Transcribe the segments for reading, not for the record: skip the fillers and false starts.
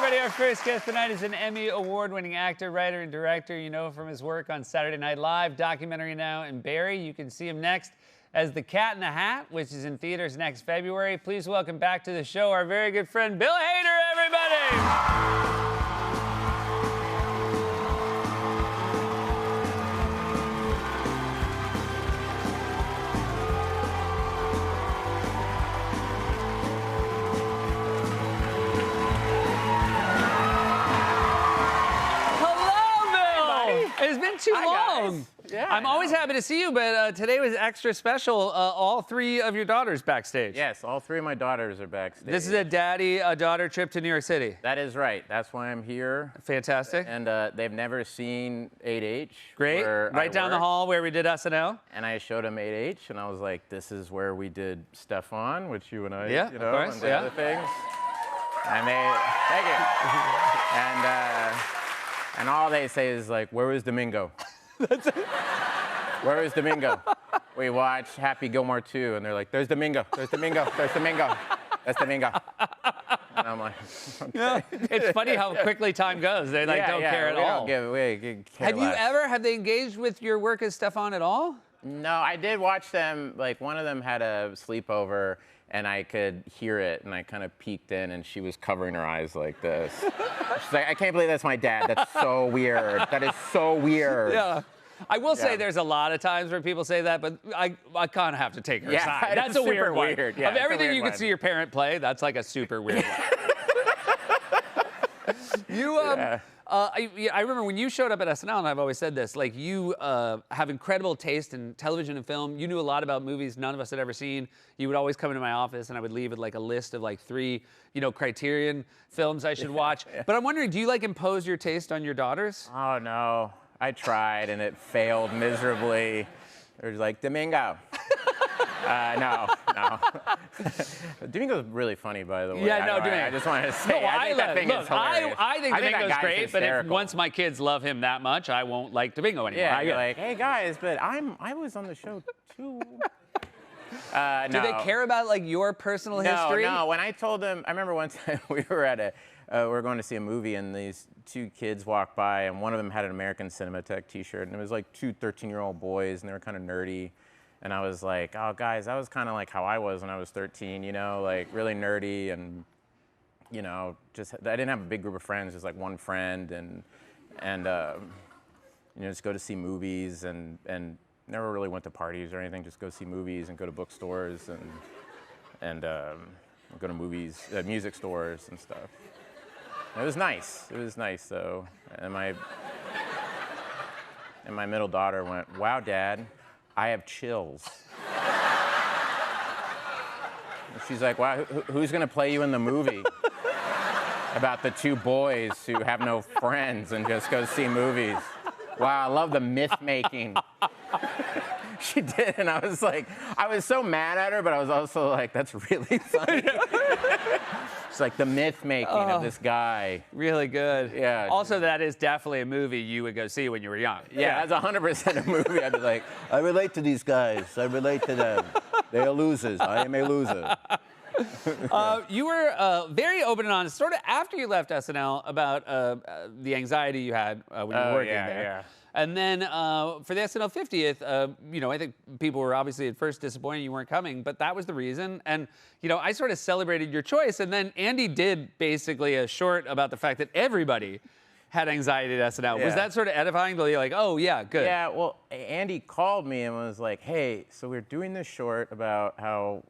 everybody. Our first guest tonight is an Emmy award-winning actor, writer, and director. You know from his work on Saturday Night Live, documentary now, and Barry. You can see him next as The Cat in the Hat, which is in theaters next February. Please welcome back to the show our very good friend, Bill Hader, everybody! It's been too long. Yeah, I'm always happy to see you, but today was extra special. All three of your daughters backstage. Yes, all three of my daughters are backstage. This is a daddy-daughter trip to New York City. That is right. That's why I'm here. Fantastic. And they've never seen 8H. Great. Right down the hall where we did SNL. And I showed them 8H, and I was like, this is where we did Stefan, which you and I, yeah, you know, of course, and the other things. And they, thank you. And all they say is like, where is Domingo? That's it. Where is Domingo? We watch Happy Gilmore 2, and they're like, there's Domingo, there's Domingo, there's Domingo. That's Domingo. And I'm like, okay. Yeah, it's funny how quickly time goes. They don't care at all. Have they engaged with your work as Stefan at all? No, I did watch them. Like, one of them had a sleepover, and I could hear it, and I kind of peeked in, and she was covering her eyes like this. She's like, I can't believe that's my dad. That's so weird. That is so weird. Yeah. I will say there's a lot of times where people say that, but I kind of have to take her side. That's a weird one. Yeah, of everything you can see your parent play, that's like a super weird one. I remember when you showed up at SNL, and I've always said this, like you have incredible taste in television and film. You knew a lot about movies none of us had ever seen. You would always come into my office, and I would leave with like a list of like 3, Criterion films I should watch. But I'm wondering, do you like impose your taste on your daughters? Oh, no. I tried, and it failed miserably. They're like, Domingo. No. Domingo's really funny, by the way. Yeah, Domingo. I just wanted to say, I think that thing is hilarious. I think Domingo's great, but if once my kids love him that much, I won't like Domingo anymore. Yeah, you're like, hey guys, but I was on the show too. No. Do they care about like your personal history? No. When I told them, I remember one time we were going to see a movie, and these 2 kids walked by, and one of them had an American Cinematheque T-shirt, and it was like 2 13-year-old boys, and they were kind of nerdy. And I was like, oh, guys, that was kind of like how I was when I was 13, like really nerdy, and, just I didn't have a big group of friends, just like one friend, and just go to see movies, and never really went to parties or anything, just go see movies and go to bookstores and go to movies, music stores and stuff. It was nice. It was nice, though. And my middle daughter went, wow, Dad, I have chills. And she's like, wow, who's going to play you in the movie? About the 2 boys who have no friends and just go see movies. Wow, I love the myth making. She did, and I was like, I was so mad at her, but I was also like, that's really funny. It's like the myth making of this guy. Really good. Yeah. Also, that is definitely a movie you would go see when you were young. Yeah, that's 100% a movie. I'd be like, I relate to these guys. I relate to them. They are losers. I am a loser. You were very open and honest, sort of after you left SNL, about the anxiety you had when you were working there. Yeah. And then for the SNL 50th, I think people were obviously at first disappointed you weren't coming, but that was the reason. And, I sort of celebrated your choice. And then Andy did basically a short about the fact that everybody had anxiety at SNL. Yeah. Was that sort of edifying? You're like, oh, yeah, good. Yeah, well, Andy called me and was like, hey, so we're doing this short about how,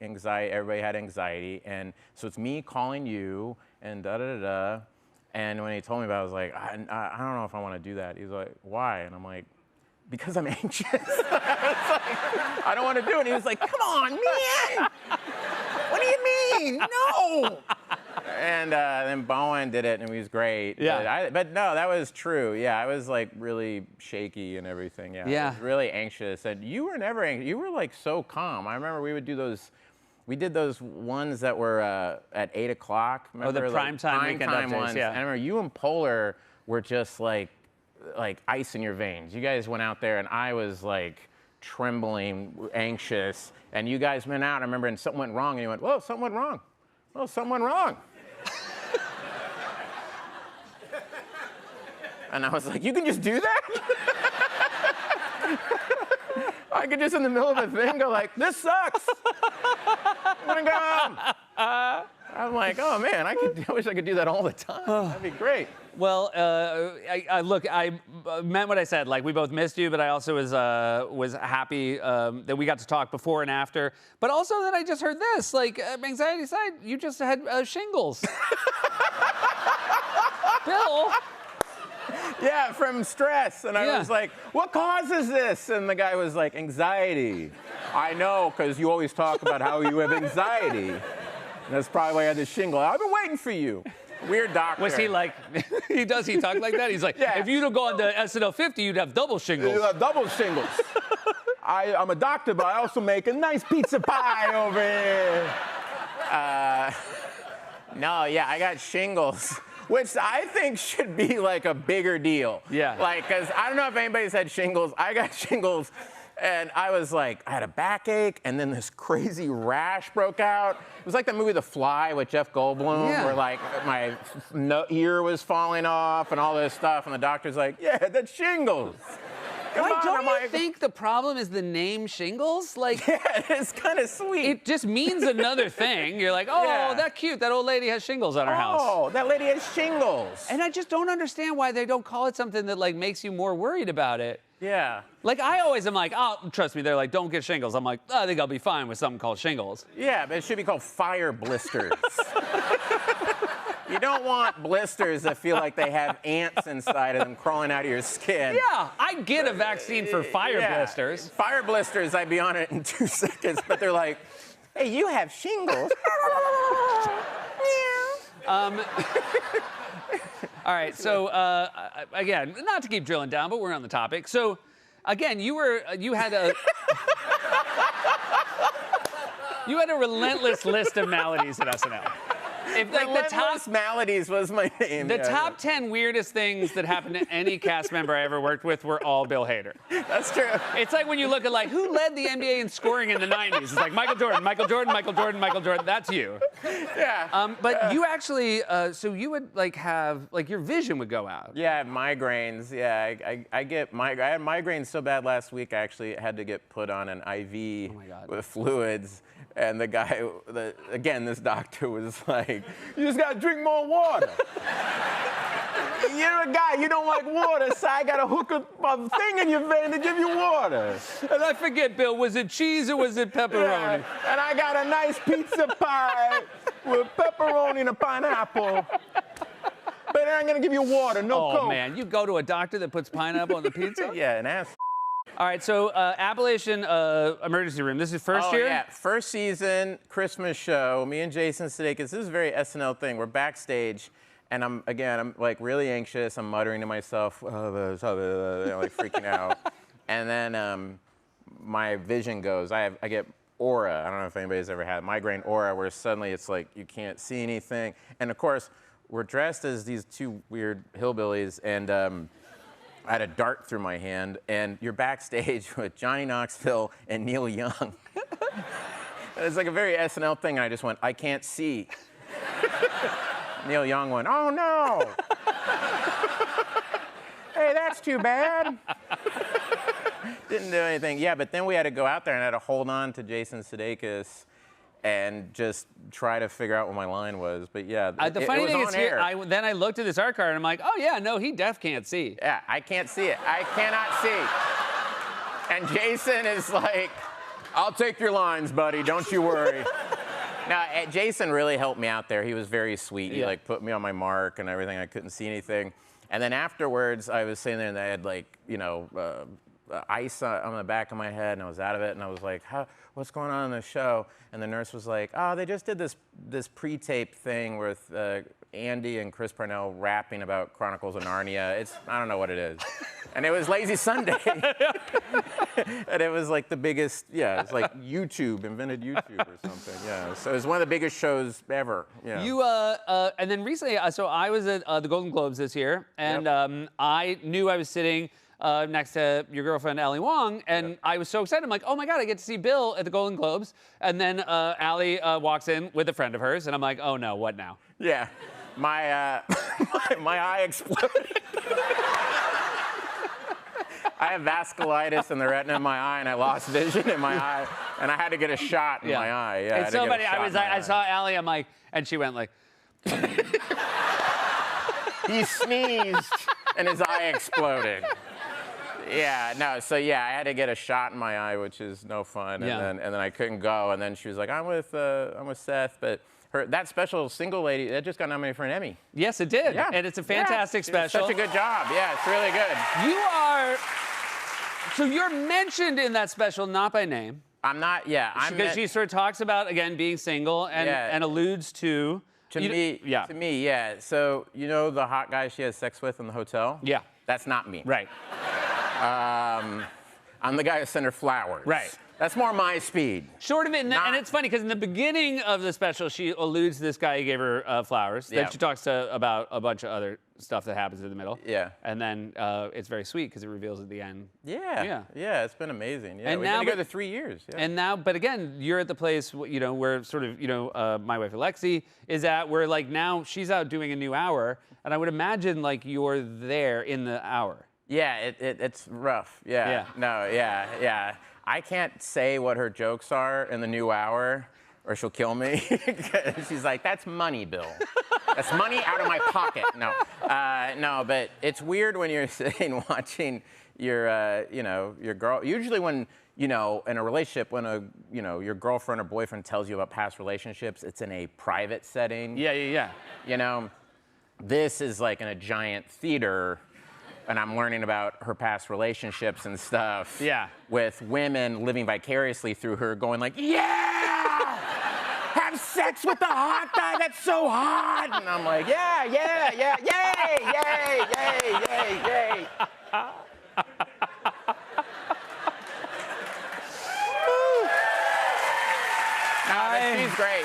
anxiety, everybody had anxiety. And so it's me calling you and da-da-da-da. And when he told me about it, I was like, I don't know if I want to do that. He's like, why? And I'm like, because I'm anxious. I was like, I don't want to do it. And he was like, come on, man. What do you mean? No. And then Bowen did it, and he was great. Yeah. But no, that was true. Yeah, I was like really shaky and everything. Yeah. I was really anxious. And you were never anxious. You were like so calm. I remember we would do those. We did those ones that were at 8 o'clock. Remember, the primetime weekend updates, ones. Yeah. And I remember you and Polar were just like ice in your veins. You guys went out there, and I was like trembling, anxious. And you guys went out, I remember, and something went wrong. And you went, whoa, something went wrong. Whoa, something went wrong. And I was like, you can just do that? I could just in the middle of a thing go like, this sucks. I'm gonna go home. I'm like, oh man, I wish I could do that all the time. That'd be great. Well, look, I meant what I said. Like, we both missed you, but I also was happy that we got to talk before and after. But also that I just heard this. Like, anxiety aside, you just had shingles. Bill. Yeah, from stress. And I was like, what causes this? And the guy was like, anxiety. I know, because you always talk about how you have anxiety. And that's probably why I had the shingle. I've been waiting for you. Weird doctor. Was he like, he talk like that? He's like, if you'd have gone to SNL 50, you'd have double shingles. You'd have double shingles. I'm a doctor, but I also make a nice pizza pie over here. No, yeah, I got shingles, which I think should be like a bigger deal. Yeah. Like, because I don't know if anybody's had shingles. I got shingles, and I was like, I had a backache, and then this crazy rash broke out. It was like that movie The Fly with Jeff Goldblum, where like my ear was falling off and all this stuff, and the doctor's like, yeah, that's shingles. Don't you think the problem is the name shingles? Like, yeah, it's kind of sweet. It just means another thing. You're like, oh, that's cute. That old lady has shingles on her house. Oh, that lady has shingles. And I just don't understand why they don't call it something that like makes you more worried about it. Yeah. Like, I always am like, oh, trust me, they're like, don't get shingles. I'm like, oh, I think I'll be fine with something called shingles. Yeah, but it should be called fire blisters. You don't want blisters that feel like they have ants inside of them crawling out of your skin. Yeah, I get a vaccine for fire blisters. Fire blisters, I'd be on it in 2 seconds, but they're like, hey, you have shingles. All right, so again, not to keep drilling down, but we're on the topic. So again, you had a relentless list of maladies at SNL. If like the top maladies was my name. The top 10 weirdest things that happened to any cast member I ever worked with were all Bill Hader. That's true. It's like when you look at like who led the NBA in scoring in the 90s. It's like Michael Jordan, Michael Jordan, Michael Jordan, Michael Jordan. That's you. Yeah. But you actually, so you would like have like your vision would go out. Yeah, migraines. Yeah, I had migraines so bad last week. I actually had to get put on an IV with fluids. And the guy, again, this doctor was like, you just gotta drink more water. You're a guy, you don't like water, so I gotta hook a thing in your vein to give you water. And I forget, Bill, was it cheese or was it pepperoni? Yeah, and I got a nice pizza pie with pepperoni and a pineapple. But then I'm gonna give you water, no Coke. Oh man, you go to a doctor that puts pineapple on the pizza? Yeah, an ass. All right, so Appalachian Emergency Room. This is first year? Yeah, first season, Christmas show. Me and Jason Sudeikis. This is a very SNL thing. We're backstage, and I'm like really anxious. I'm muttering to myself, like freaking out. And then my vision goes. I get aura. I don't know if anybody's ever had migraine aura, where suddenly it's like you can't see anything. And of course, we're dressed as these two weird hillbillies, and I had a dart through my hand, and you're backstage with Johnny Knoxville and Neil Young. It's like a very SNL thing, and I just went, I can't see. Neil Young went, oh no. Hey, that's too bad. Didn't do anything. Yeah, but then we had to go out there and I had to hold on to Jason Sudeikis and just try to figure out what my line was. But yeah, the funny thing is, then I looked at this art card and I'm like, oh yeah, no, he can't see. Yeah, I can't see it. I cannot see. And Jason is like, I'll take your lines, buddy. Don't you worry. Now, Jason really helped me out there. He was very sweet. He like put me on my mark and everything. I couldn't see anything. And then afterwards, I was sitting there and I had like, ice on the back of my head, and I was out of it, and I was like, what's going on in the show? And the nurse was like, oh, they just did this pre-tape thing with Andy and Chris Parnell rapping about Chronicles of Narnia. I don't know what it is. And it was Lazy Sunday. And it was like the biggest, it's like YouTube, invented YouTube or something, yeah. So it was one of the biggest shows ever, yeah. You, and then recently, so I was at the Golden Globes this year, and I knew I was sitting next to your girlfriend, Ali Wong, and I was so excited. I'm like, oh my God, I get to see Bill at the Golden Globes. And then Ali walks in with a friend of hers, and I'm like, oh no, what now? Yeah, my eye exploded. I have vasculitis in the retina of my eye, and I lost vision in my eye, and I had to get a shot in my eye. Yeah, It's so funny. I saw Allie. I'm like, and she went like. He sneezed, and his eye exploded. Yeah, no, so yeah, I had to get a shot in my eye, which is no fun, and then I couldn't go, and then she was like, I'm with Seth, but that special single lady, that just got nominated for an Emmy. Yes, it did, and it's a fantastic special. Such a good job, yeah, it's really good. So you're mentioned in that special, not by name. I'm not, Because she sort of talks about, again, being single and alludes to... To me, yeah. So, you know the hot guy she has sex with in the hotel? Yeah. That's not me. Right. I'm the guy who sent her flowers. Right. That's more my speed. Short of it, and it's funny because in the beginning of the special, she alludes to this guy who gave her flowers. Then she talks about a bunch of other stuff that happens in the middle. Yeah. And then it's very sweet because it reveals at the end. Yeah, it's been amazing. Yeah, and we've been together 3 years. Yeah. And now, but again, you're at the place, where sort of, my wife Alexi is at, where like now she's out doing a new hour, and I would imagine like you're there in the hour. Yeah, it's rough. Yeah. No, yeah. I can't say what her jokes are in the new hour, or she'll kill me. She's like, that's money, Bill. That's money out of my pocket. No, but it's weird when you're sitting watching your girl. Usually when, in a relationship, when your girlfriend or boyfriend tells you about past relationships, it's in a private setting. Yeah. This is like in a giant theater, and I'm learning about her past relationships and stuff. Yeah. With women living vicariously through her, going like, yeah! Have sex with the hot guy, that's so hot! And I'm like, yeah, yay! She's great.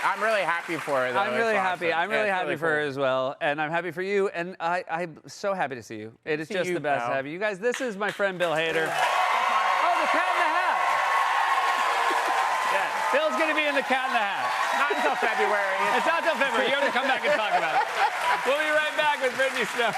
I'm really happy for her, though. I'm really happy. Awesome. I'm really happy really for her cool. as well, and I'm happy for you, and I'm so happy to see you. It is just the best to have you. You guys, this is my friend Bill Hader. Oh, the Cat in the Hat. Yeah, Bill's gonna be in the Cat in the Hat. Not until February. It's not until February. You have to come back and talk about it. We'll be right back with Brittany Snow.